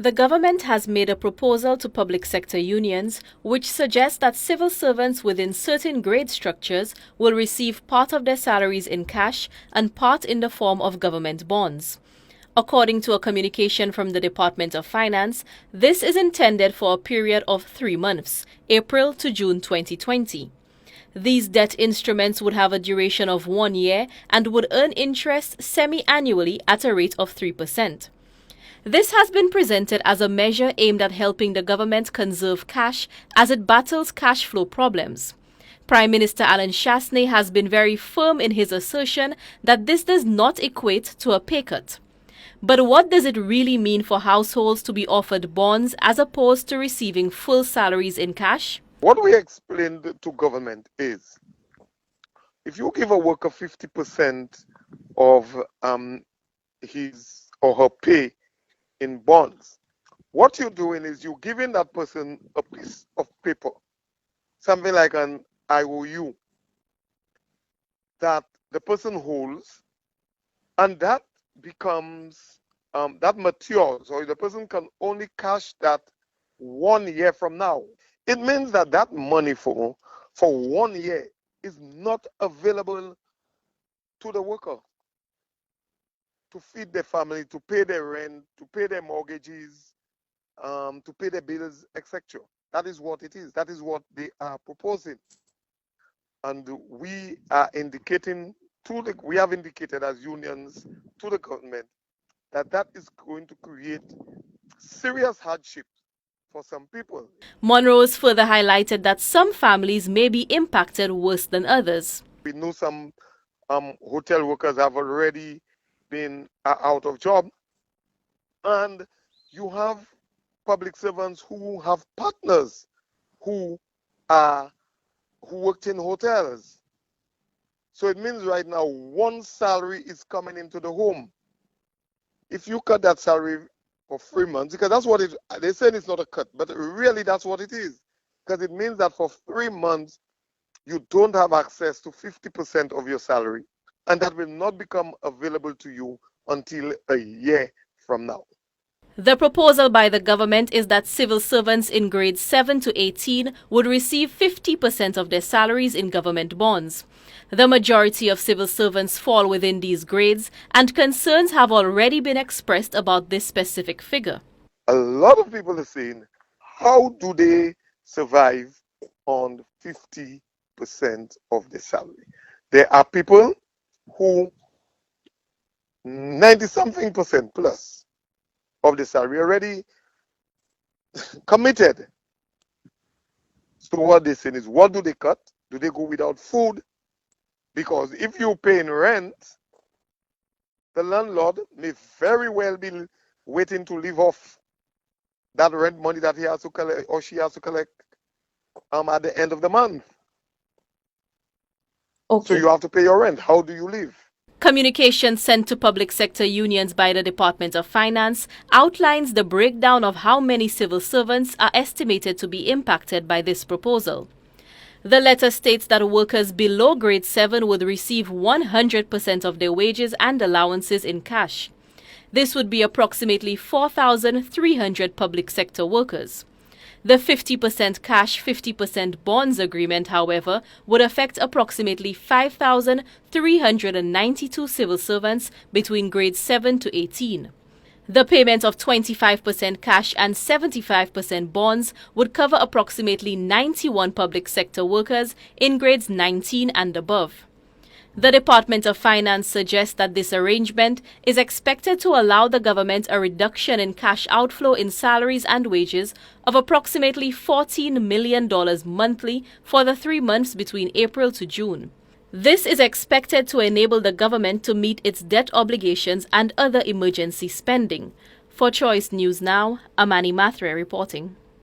The government has made a proposal to public sector unions which suggests that civil servants within certain grade structures will receive part of their salaries in cash and part in the form of government bonds. According to a communication from the Department of Finance, this is intended for a period of 3 months, April to June 2020. These debt instruments would have a duration of 1 year and would earn interest semi-annually at a rate of 3%. This has been presented as a measure aimed at helping the government conserve cash as it battles cash flow problems. Prime Minister Allen Chastanet has been very firm in his assertion that this does not equate to a pay cut. But what does it really mean for households to be offered bonds as opposed to receiving full salaries in cash? What we explained to government is, if you give a worker 50% of his or her pay in bonds, what you're doing is you're giving that person a piece of paper, something like an IOU, that the person holds, and that becomes, that matures, or the person can only cash that 1 year from now. It means that that money for 1 year is not available to the worker to feed their family, to pay their rent, to pay their mortgages, to pay their bills, etc. That is what it is. That is what they are proposing. And we are indicating we have indicated as unions to the government that that is going to create serious hardship for some people. Monrose further highlighted that some families may be impacted worse than others. We know some hotel workers have already been out of job, and you have public servants who have partners who worked in hotels. So it means right now one salary is coming into the home. If you cut that salary for 3 months, because that's what they say it's not a cut, but really that's what it is, because it means that for 3 months you don't have access to 50% of your salary, and that will not become available to you until a year from now. The proposal by the government is that civil servants in grades 7 to 18 would receive 50% of their salaries in government bonds. The majority of civil servants fall within these grades, and concerns have already been expressed about this specific figure. A lot of people are saying, how do they survive on 50% of the salary? There are people who 90-something% plus of the salary already committed. So what they're saying is, what do they cut? Do they go without food? Because if you're paying rent, the landlord may very well be waiting to live off that rent money that he has to collect or she has to collect at the end of the month. Okay. So you have to pay your rent. How do you live? Communication sent to public sector unions by the Department of Finance outlines the breakdown of how many civil servants are estimated to be impacted by this proposal. The letter states that workers below grade 7 would receive 100% of their wages and allowances in cash. This would be approximately 4,300 public sector workers. The 50% cash, 50% bonds agreement, however, would affect approximately 5,392 civil servants between grades 7 to 18. The payment of 25% cash and 75% bonds would cover approximately 91 public sector workers in grades 19 and above. The Department of Finance suggests that this arrangement is expected to allow the government a reduction in cash outflow in salaries and wages of approximately $14 million monthly for the 3 months between April to June. This is expected to enable the government to meet its debt obligations and other emergency spending. For Choice News Now, Amani Mathre reporting.